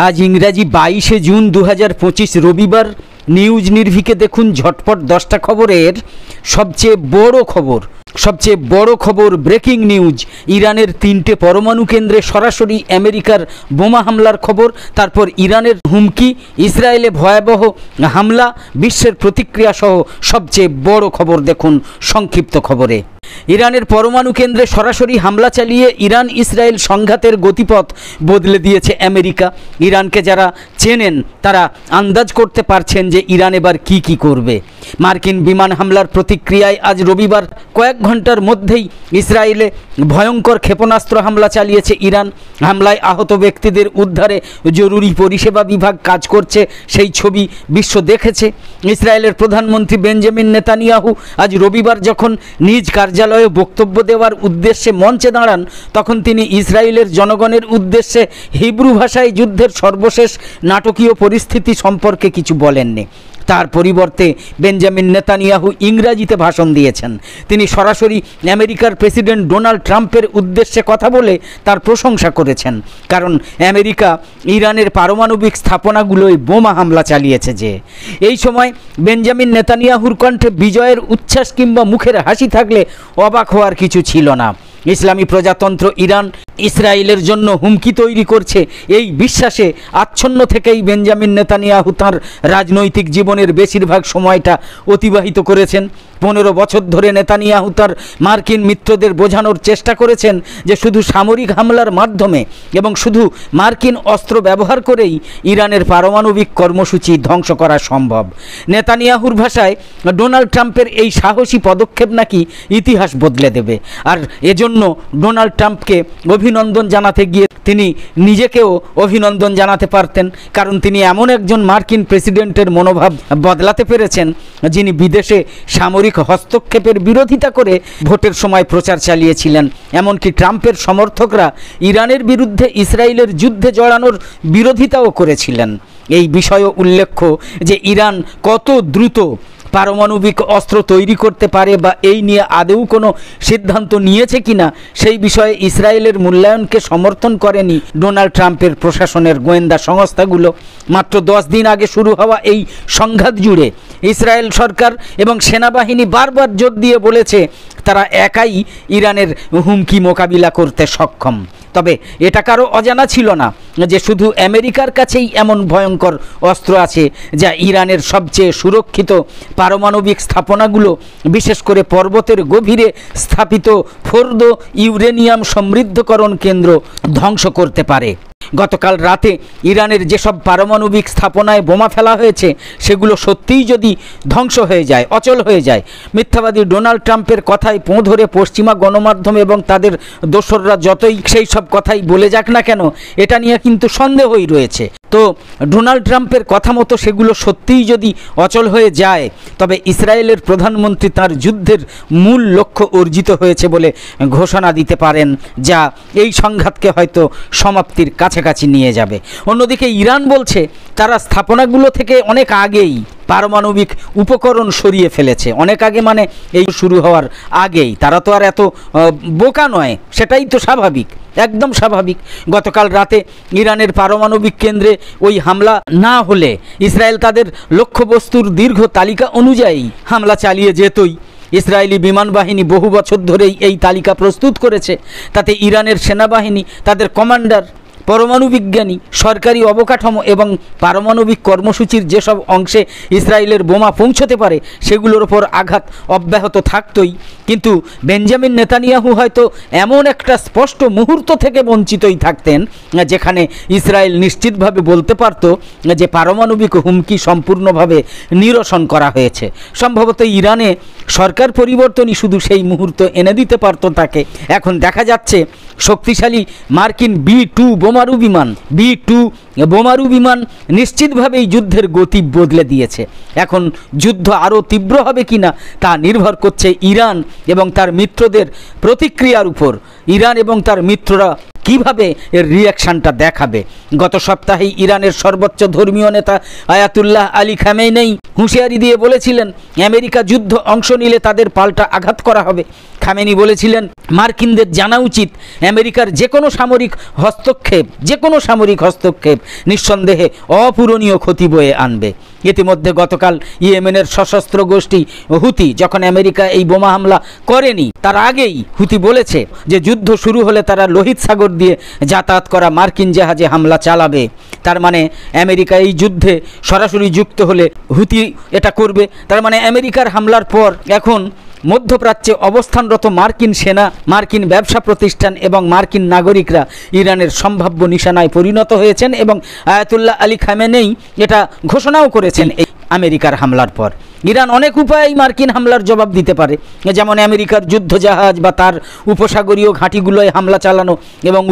আজ ইংরাজি 22শে জুন 2025 রবিবার। নিউজ নির্ভীকে দেখুন ঝটপট 10টা খবরের সবচেয়ে বড় খবর ব্রেকিং নিউজ। ইরানের 3টে পরমাণু কেন্দ্রে সরাসরি আমেরিকার বোমা হামলার খবর, তারপর ইরানের হুমকি, ইসরায়েলে ভয়াবহ হামলা, বিশ্বের প্রতিক্রিয়া সহ সবচেয়ে বড় খবর দেখুন সংক্ষিপ্ত খবরে। ইরানের পরমাণু কেন্দ্রে সরাসরি হামলা চালিয়ে ইরান ইসরায়েল সংঘাতের গতিপথ বদলে দিয়েছে আমেরিকা। ইরানকে যারা চেনেন তারা আন্দাজ করতে পারছেন যে ইরান এবার কি করবে। মার্কিন বিমান হামলার প্রতিক্রিয়ায় আজ রবিবার কয়েক ঘন্টার মধ্যেই ইসরায়েলে ভয়ঙ্কর ক্ষেপণাস্ত্র হামলা চালিয়েছে ইরান। হামলায় আহত ব্যক্তিদের উদ্ধারে জরুরি পরিষেবা বিভাগ কাজ করছে, সেই ছবি বিশ্ব দেখেছে। ইসরায়েলের প্রধানমন্ত্রী বেঞ্জামিন নেতানিয়াহু আজ রবিবার যখন নিজ কার্যালয়ে বক্তব্য দেওয়ার উদ্দেশ্যে মঞ্চে দাঁড়ান, তখন তিনি ইসরায়েলের জনগণের উদ্দেশ্যে হিব্রু ভাষায় যুদ্ধের সর্বশেষ নাটকীয় পরিস্থিতি সম্পর্কে কিছু বলেননি। তার পরিবর্তে বেঞ্জামিন নেতানিয়াহু ইংরাজিতে ভাষণ দিয়েছেন। তিনি সরাসরি আমেরিকার প্রেসিডেন্ট ডোনাল্ড ট্রাম্পের উদ্দেশ্যে কথা বলে তার প্রশংসা করেছেন, কারণ আমেরিকা ইরানের পারমাণবিক স্থাপনাগুলোয় বোমা হামলা চালিয়েছে। যে এই সময় বেঞ্জামিন নেতানিয়াহুর কণ্ঠে বিজয়ের উচ্ছ্বাস কিংবা মুখের হাসি থাকলে অবাক হওয়ার কিছু ছিল না। ইসলামী প্রজাতন্ত্র ইরান ইসরায়েলের জন্য হুমকি তৈরি করছে, এই বিশ্বাসে আচ্ছন্ন থেকেই বেঞ্জামিন নেতানিয়াহু তাঁর রাজনৈতিক জীবনের বেশিরভাগ সময়টা অতিবাহিত করেছেন। 15 বছর ধরে নেতানিয়াহু তার মার্কিন মিত্রদের বোঝানোর চেষ্টা করেছেন যে শুধু সামরিক হামলার মাধ্যমে এবং শুধু মার্কিন অস্ত্র ব্যবহার করেই ইরানের পারমাণবিক কর্মসূচি ধ্বংস করা সম্ভব। নেতানিয়াহুর ভাষায় ডোনাল্ড ট্রাম্পের এই সাহসী পদক্ষেপ নাকি ইতিহাস বদলে দেবে। আর এজন্য ডোনাল্ড ট্রাম্পকে অভিনন্দন জানাতে গিয়ে তিনি নিজেকেও অভিনন্দন জানাতে পারতেন, কারণ তিনি এমন একজন মার্কিন প্রেসিডেন্টের মনোভাব বদলাতে পেরেছেন যিনি বিদেশে সামরিক হস্তক্ষেপের বিরোধিতা করে ভোটের সময় প্রচার চালিয়েছিলেন। এমনকি ট্রাম্পের সমর্থকরা ইরানের বিরুদ্ধে ইসরায়েলের যুদ্ধে জড়ানোর বিরোধিতাও করেছিলেন। এই বিষয়ও উল্লেখ্য যে ইরান কত দ্রুত পারমাণবিক অস্ত্র তৈরি করতে পারে বা এই নিয়ে আদৌ কোনো সিদ্ধান্ত নিয়েছে কিনা সেই বিষয়ে ইসরায়েলের মূল্যায়নকে সমর্থন করেনি ডোনাল্ড ট্রাম্পের প্রশাসনের গোয়েন্দা সংস্থাগুলো। মাত্র 10 দিন আগে শুরু হওয়া এই সংঘাত জুড়ে ইসরায়েল সরকার এবং সেনাবাহিনী বারবার জোর দিয়ে বলেছে তারা একাই ইরানের হুমকি মোকাবিলা করতে সক্ষম। তবে এটা কারো অজানা ছিল না যে শুধু আমেরিকার কাছেই এমন ভয়ঙ্কর অস্ত্র আছে যা ইরানের সবচেয়ে সুরক্ষিত পারমাণবিক স্থাপনাগুলো, বিশেষ করে পর্বতের গভীরে স্থাপিত ফোর্দো ইউরেনিয়াম সমৃদ্ধকরণ কেন্দ্র ধ্বংস করতে পারে। গতকাল রাতে ইরানের যেসব পারমাণবিক স্থাপনায় বোমা ফেলা হয়েছে সেগুলো সত্যিই যদি ধ্বংস হয়ে যায়, অচল হয়ে যায়, মিথ্যাবাদী ডোনাল্ড ট্রাম্পের কথায় পোঁ ধরে পশ্চিমা গণমাধ্যম এবং তাদের দোসররা যতই সেই সব কথাই বলে যাক না কেন, এটা নিয়ে কিন্তু সন্দেহই রয়েছে। তো ডোনাল্ড ট্রাম্পের কথা মতো সেগুলো সত্যিই যদি অচল হয়ে যায়, তবে ইসরায়েলের প্রধানমন্ত্রী তার যুদ্ধের মূল লক্ষ্য অর্জিত হয়েছে বলে ঘোষণা দিতে পারেন, যা এই সংঘাতকে হয়তো সমাপ্তির কাছাকাছি নিয়ে যাবে। অন্যদিকে ইরান বলছে তারা স্থাপনাগুলো থেকে অনেক আগেই পারমাণবিক উপকরণ সরিয়ে ফেলেছে। অনেক আগে মানে এই শুরু হওয়ার আগেই। তারা তো আর এত বোকা নয়, সেটাই তো স্বাভাবিক, একদম স্বাভাবিক। গতকাল রাতে ইরানের পারমাণবিক কেন্দ্রে ওই হামলা না হলে ইসরায়েল তাদের লক্ষ্যবস্তুর দীর্ঘ তালিকা অনুযায়ী হামলা চালিয়ে যেতই। ইসরায়েলি বিমান বাহিনী বহু বছর ধরেই এই তালিকা প্রস্তুত করেছে। তাতে ইরানের সেনাবাহিনী, তাদের কমান্ডার, পরমাণু বিজ্ঞানী, সরকারি অবকাঠামো এবং পারমাণবিক কর্মসূচির যেসব অংশে ইসরায়েলের বোমা পৌঁছতে পারে সেগুলোর ওপর আঘাত অব্যাহত থাকতই। কিন্তু বেঞ্জামিন নেতানিয়াহু হয়তো এমন একটা স্পষ্ট মুহূর্ত থেকে বঞ্চিতই থাকতেন যেখানে ইসরায়েল নিশ্চিতভাবে বলতে পারত যে পারমাণবিক হুমকি সম্পূর্ণভাবে নিরসন করা হয়েছে। সম্ভবত ইরানে সরকার পরিবর্তনই শুধু সেই মুহূর্ত এনে দিতে পারত তাকে। এখন দেখা যাচ্ছে শক্তিশালী মার্কিন B-2 বোমারু বিমান নিশ্চিতভাবেই যুদ্ধের গতি বদলে দিয়েছে। এখন যুদ্ধ আরও তীব্র হবে কিনা তা নির্ভর করছে ইরান এবং তার মিত্রদের প্রতিক্রিয়ার উপর। ইরান এবং তার মিত্ররা কিভাবে এর রিয়াকশনটা দেখাবে। গত সপ্তাহেই ইরানের সর্বোচ্চ ধর্মীয় নেতা আয়াতুল্লাহ আলী খামেনেই হুঁশিয়ারি দিয়ে বলেছিলেন আমেরিকা যুদ্ধ অংশ নিলে তাদের পাল্টা আঘাত করা হবে। খামেনি বলেছিলেন মার্কিনদের জানা উচিত আমেরিকার যে কোনো সামরিক হস্তক্ষেপ নিঃসন্দেহে অপূরণীয় ক্ষতি বয়ে আনবে। ইতিমধ্যে গতকাল ইয়েমেনের সশস্ত্র গোষ্ঠী হুতি যখন আমেরিকা এই বোমা হামলা করেনি তার আগেই হুতি বলেছে যে যুদ্ধ শুরু হলে তারা লোহিত সাগর দিয়ে যাতায়াত করা মার্কিন জাহাজে হামলা চালাবে। তার মানে আমেরিকা এই যুদ্ধে সরাসরি যুক্ত হলে হুতি এটা করবে। তার মানে আমেরিকার হামলার পর এখন মধ্যপ্রাচ্যে অবস্থানরত মার্কিন সেনা, মার্কিন ব্যবসা প্রতিষ্ঠান এবং মার্কিন নাগরিকরা ইরানের সম্ভাব্য নিশানায় পরিণত হয়েছেন এবং আয়াতুল্লাহ আলী খামেনেই এটা ঘোষণাও করেছেন। এই আমেরিকার হামলার পর ইরান অনেক উপায়েই মার্কিন হামলার জবাব দিতে পারে, যেমন আমেরিকার যুদ্ধজাহাজ বা তার উপসাগরীয় ঘাঁটিগুলোয় হামলা চালানো এবং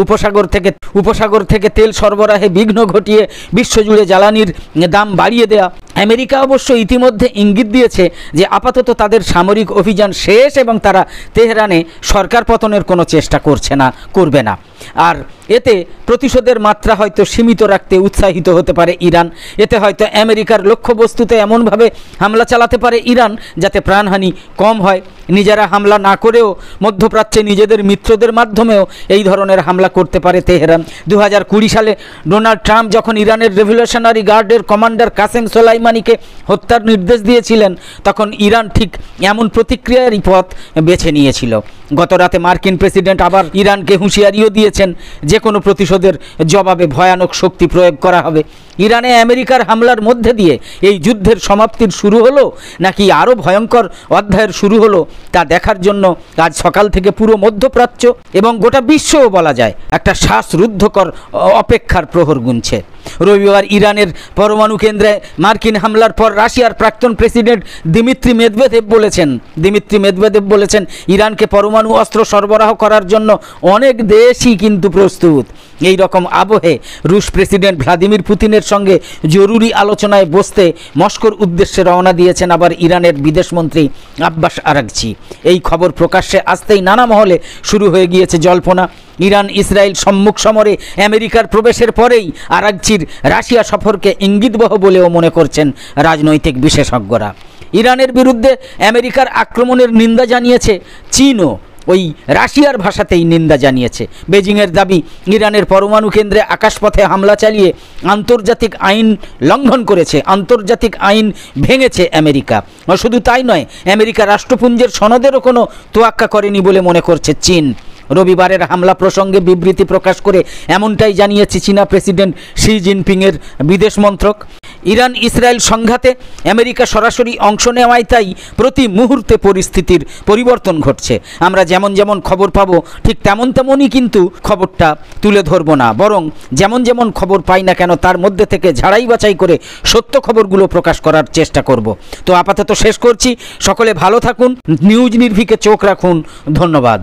উপসাগর থেকে তেল সরবরাহে বিঘ্ন ঘটিয়ে বিশ্বজুড়ে জ্বালানির দাম বাড়িয়ে দেওয়া। আমেরিকা অবশ্য ইতিমধ্যে ইঙ্গিত দিয়েছে যে আপাতত তাদের সামরিক অভিযান শেষ এবং তারা তেহরানে সরকার পতনের কোনো চেষ্টা করবে না। আর এতে প্রতিশোধের মাত্রা হয়তো সীমিত রাখতে উৎসাহিত হতে পারে ইরান। এতে হয়তো আমেরিকার লক্ষ্যবস্তুতে এমনভাবে হামলা চালাতে পারে ইরান যাতে প্রাণহানি কম হয়। নিজেরা হামলা না করেও মধ্যপ্রাচ্যে নিজেদের মিত্রদের মাধ্যমেও এই ধরনের হামলা করতে পারে তেহরান। 2020 সালে ডোনাল্ড ট্রাম্প যখন ইরানের রেভলিউশনারি গার্ডের কমান্ডার কাসেম সোলাইমানিকে হত্যার নির্দেশ দিয়েছিলেন তখন ইরান ঠিক এমন প্রতিক্রিয়ারই পথ বেছে নিয়েছিল। গতরাতে মার্কিন প্রেসিডেন্ট আবার ইরানকে হুঁশিয়ারিও দিয়েছেন যে কোনো প্রতিশোধের জবাবে ভয়ানক শক্তি প্রয়োগ করা হবে। ইরানে আমেরিকার হামলার মধ্যে দিয়ে এই যুদ্ধের সমাপ্তির শুরু হলো নাকি আরও ভয়ঙ্কর অধ্যায়ের শুরু হলো তা দেখার জন্য আজ সকাল থেকে পুরো মধ্যপ্রাচ্য এবং গোটা বিশ্বও বলা যায় একটা শ্বাসরুদ্ধকর অপেক্ষার প্রহর গুনছে। রবিবার ইরানের পরমাণু কেন্দ্রে মার্কিন হামলার পর রাশিয়ার প্রাক্তন প্রেসিডেন্ট দিমিত্রি মেদভেদেভ বলেছেন ইরানকে পরমাণু অস্ত্র সরবরাহ করার জন্য অনেক দেশই কিন্তু প্রস্তুত। এই রকম আবহে রুশ প্রেসিডেন্ট ভ্লাদিমির পুতিনের সঙ্গে জরুরি আলোচনায় বসতে মস্কোর উদ্দেশ্যে রওনা দিয়েছেন আবার ইরানের বিদেশমন্ত্রী আব্বাস আরাগচি। এই খবর প্রকাশ্যে আসতেই নানা মহলে শুরু হয়ে গিয়েছে জল্পনা। ইরান ইসরায়েল সম্মুখ সমরে আমেরিকার প্রবেশের পরেই আরাগচির রাশিয়া সফরকে ইঙ্গিতবহ বলেও মনে করছেন রাজনৈতিক বিশেষজ্ঞরা। ইরানের বিরুদ্ধে আমেরিকার আক্রমণের নিন্দা জানিয়েছে চীনও ওই রাশিয়ার ভাষাতেই নিন্দা জানিয়েছে। বেজিংয়ের দাবি ইরানের পরমাণু কেন্দ্রে আকাশপথে হামলা চালিয়ে আন্তর্জাতিক আইন লঙ্ঘন করেছে, আন্তর্জাতিক আইন ভেঙেছে আমেরিকা। শুধু তাই নয়, আমেরিকা রাষ্ট্রপুঞ্জের সনদেরও কোনো তোয়াক্কা করেনি বলে মনে করছে চীন। রবিবারের হামলা প্রসঙ্গে বিবৃতি প্রকাশ করে এমনটাই জানিয়েছে চীনা প্রেসিডেন্ট শি জিনপিংয়ের বিদেশ মন্ত্রক। ইরান ইসরায়েল সংঘাতে আমেরিকা সরাসরি অংশ নেওয়ায় তাই প্রতি মুহূর্তে পরিস্থিতির পরিবর্তন ঘটছে। আমরা যেমন খবর পাবো ঠিক তেমনই কিন্তু খবরটা তুলে ধরবো না, বরং যেমন খবর পাই না কেন তার মধ্যে থেকে ঝাড়াই বাছাই করে সত্য খবরগুলো প্রকাশ করার চেষ্টা করব। তো আপাতত শেষ করছি। সকলে ভালো থাকুন, নিউজ নির্ভীকে চোখ রাখুন। ধন্যবাদ।